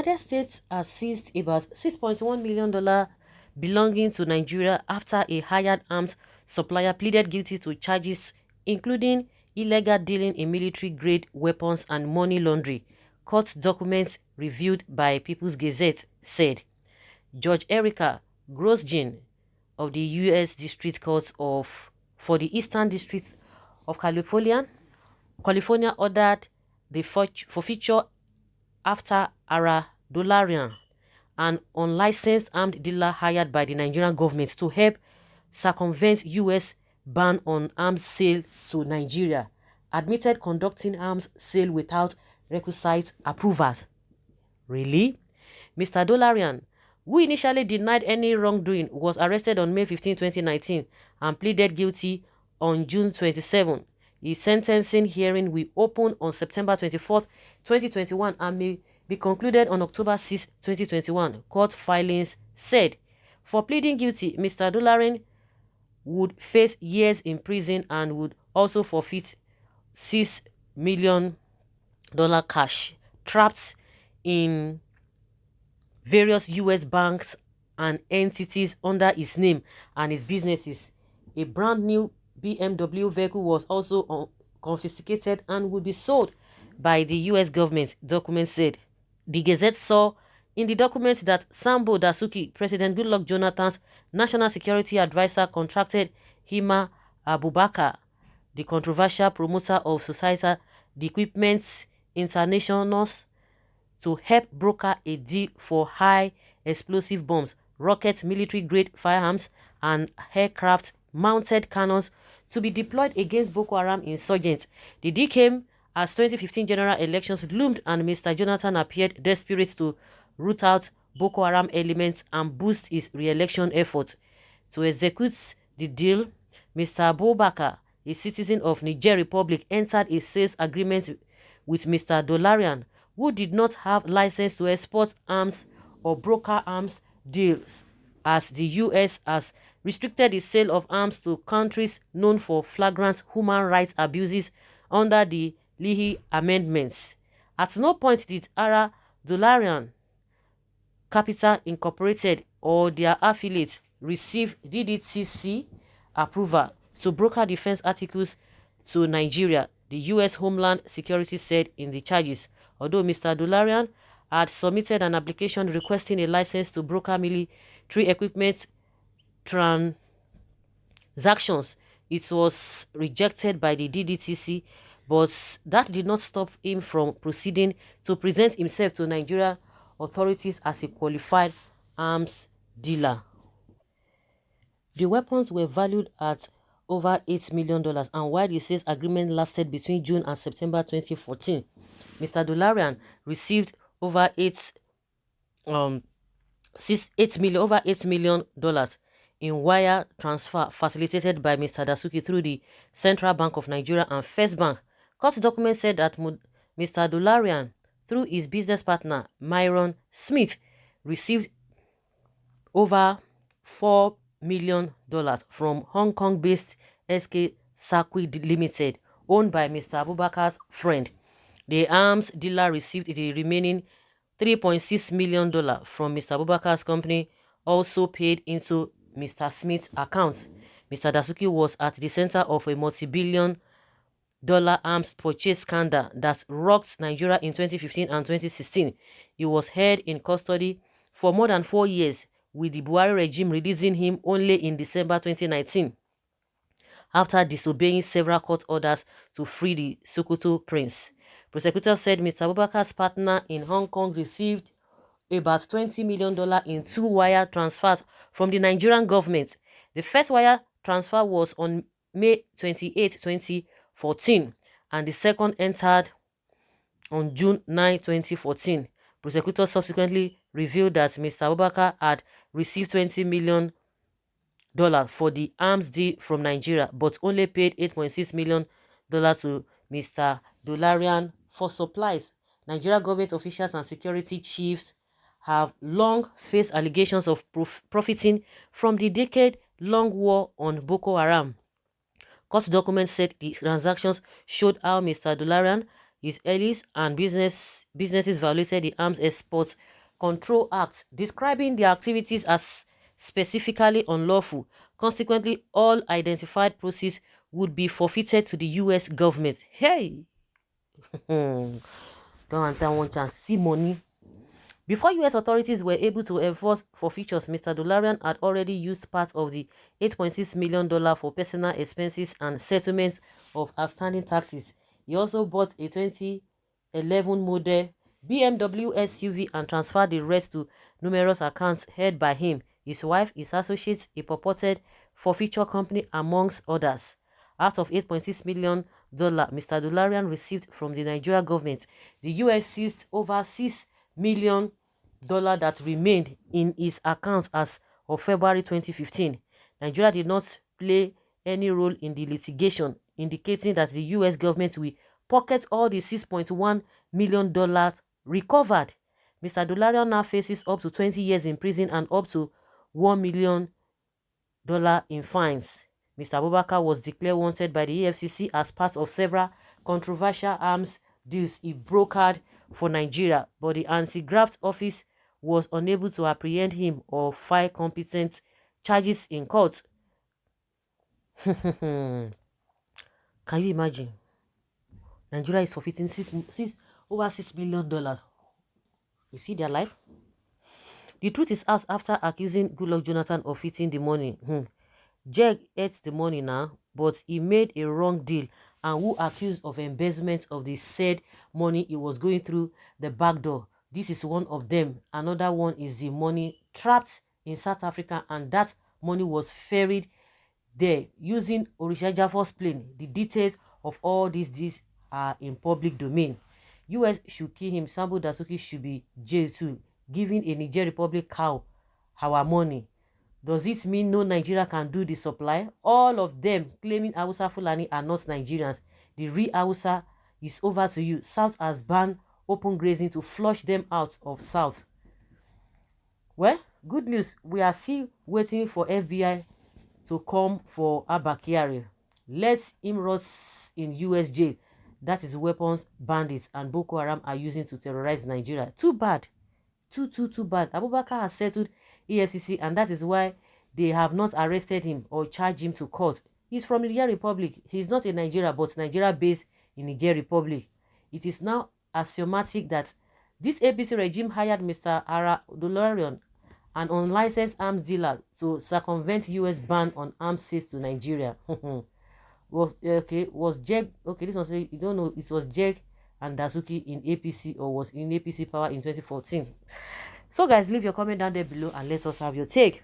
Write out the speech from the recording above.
United States has seized about $6.1 million belonging to Nigeria after a hired arms supplier pleaded guilty to charges including illegal dealing in military-grade weapons and money laundering, court documents reviewed by People's Gazette said. Judge Erica Grosjean of the U.S. District Court for the Eastern District of California ordered the forfeiture after Ara Dolarian, an unlicensed armed dealer hired by the Nigerian government to help circumvent U.S. ban on arms sale to Nigeria, admitted conducting arms sale without requisite approvals. Really? Mr. Dolarian, who initially denied any wrongdoing, was arrested on May 15, 2019 and pleaded guilty on June 27. His sentencing hearing will open on September 24, 2021 and may be concluded on October 6, 2021, court filings said. For pleading guilty, Mr. Dolarian would face years in prison and would also forfeit $6 million cash trapped in various U.S. banks and entities under his name and his businesses. A brand new BMW vehicle was also confiscated and would be sold by the U.S. government, documents said. The Gazette saw in the document that Sambo Dasuki, President Goodluck Jonathan's national security advisor, contracted Hima Abubakar, the controversial promoter of Societal Equipment Internationals, to help broker a deal for high explosive bombs, rockets, military-grade firearms, and aircraft-mounted cannons to be deployed against Boko Haram insurgents. The deal came as 2015 general elections loomed and Mr. Jonathan appeared desperate to root out Boko Haram elements and boost his re-election efforts. To execute the deal, Mr. Abubakar, a citizen of Niger Republic, entered a sales agreement with Mr. Dolarian, who did not have license to export arms or broker arms deals, as the U.S. has restricted the sale of arms to countries known for flagrant human rights abuses under the Leahy Amendments. At no point did Ara Dolarian Capital Incorporated or their affiliates receive DDTC approval to broker defense articles to Nigeria, the U.S. Homeland Security said in the charges. Although Mr. Dolarian had submitted an application requesting a license to broker military equipment transactions, it was rejected by the DDTC, but that did not stop him from proceeding to present himself to Nigeria authorities as a qualified arms dealer. The weapons were valued at over $8 million, and while the sales agreement lasted between June and September 2014, Mr. Dolarian received over $8 million in wire transfer facilitated by Mr. Dasuki through the Central Bank of Nigeria and First Bank. Court documents said that Mr. Dolarian, through his business partner Myron Smith, received over $4 million from Hong Kong-based SK Circuit Limited, owned by Mr. Abubakar's friend. The arms dealer received the remaining $3.6 million from Mr. Abubakar's company, also paid into Mr. Smith's account. Mr. Dasuki was at the center of a multi-billion-dollar arms purchase scandal that rocked Nigeria in 2015 and 2016. He was held in custody for more than 4 years, with the Buhari regime releasing him only in December 2019, after disobeying several court orders to free the Sokoto prince. Prosecutors said Mr. Abubakar's partner in Hong Kong received about $20 million in 2 wire transfers from the Nigerian government. The first wire transfer was on May 28, 2014, and the second entered on June 9, 2014. Prosecutors subsequently revealed that Mr. Abubakar had received $20 million for the arms deal from Nigeria, but only paid $8.6 million to Mr. Dolarian for supplies. Nigeria government officials and security chiefs have long faced allegations of profiting from the decade-long war on Boko Haram. Court documents said the transactions showed how Mr. Dolarian, his allies, and businesses violated the arms export Control Act, describing the activities as specifically unlawful. Consequently, all identified proceeds would be forfeited to the U.S. government. Hey! Don't understand one chance. See money. Before U.S. authorities were able to enforce forfeitures, Mr. Dolarian had already used part of the $8.6 million for personal expenses and settlements of outstanding taxes. He also bought a 2011 model BMW SUV and transferred the rest to numerous accounts held by him, his wife, his associates, a purported forfeiture company, amongst others. Out of $8.6 million Mr. Dolarian received from the Nigeria government, the U.S. seized over $6 million that remained in his account as of February 2015. Nigeria did not play any role in the litigation, indicating that the U.S. government will pocket all the $6.1 million recovered. Mr. Dolarian now faces up to 20 years in prison and up to $1 million in fines. Mr. Abubakar was declared wanted by the EFCC as part of several controversial arms deals he brokered for Nigeria, but the anti-graft office was unable to apprehend him or file competent charges in court. Can you imagine? Nigeria is forfeiting over $6 million. You see their life? The truth is out after accusing Goodluck Jonathan of eating the money. Jeg ate the money now, but he made a wrong deal and who accused of embezzlement of the said money he was going through the back door. This is one of them. Another one is the money trapped in South Africa, and that money was ferried there using Orisha Jaffo's plane. The details of all these are in public domain. US should kill him. Sambo Dasuki should be jailed too, giving a Niger Republic cow our money. Does it mean no Nigeria can do the supply? All of them claiming Hausa Fulani are not Nigerians. The real Hausa is over to you. South has banned open grazing to flush them out of South. Well, good news. We are still waiting for FBI to come for Abba Kyari. Let him rot in US jail. That is weapons bandits and Boko Haram are using to terrorize Nigeria. Too bad. Too bad. Abubakar has settled EFCC and that is why they have not arrested him or charged him to court. He's from Niger Republic. He's not in Nigeria, but Nigeria based in Niger Republic. It is now axiomatic that this APC regime hired Mr. Ara Dolarian, an unlicensed arms dealer, to circumvent US ban on arms sales to Nigeria. Was Jeg this one say you don't know it was Jeg and Dasuki in APC or was in APC power in 2014. So guys, leave your comment down there below and let us have your take.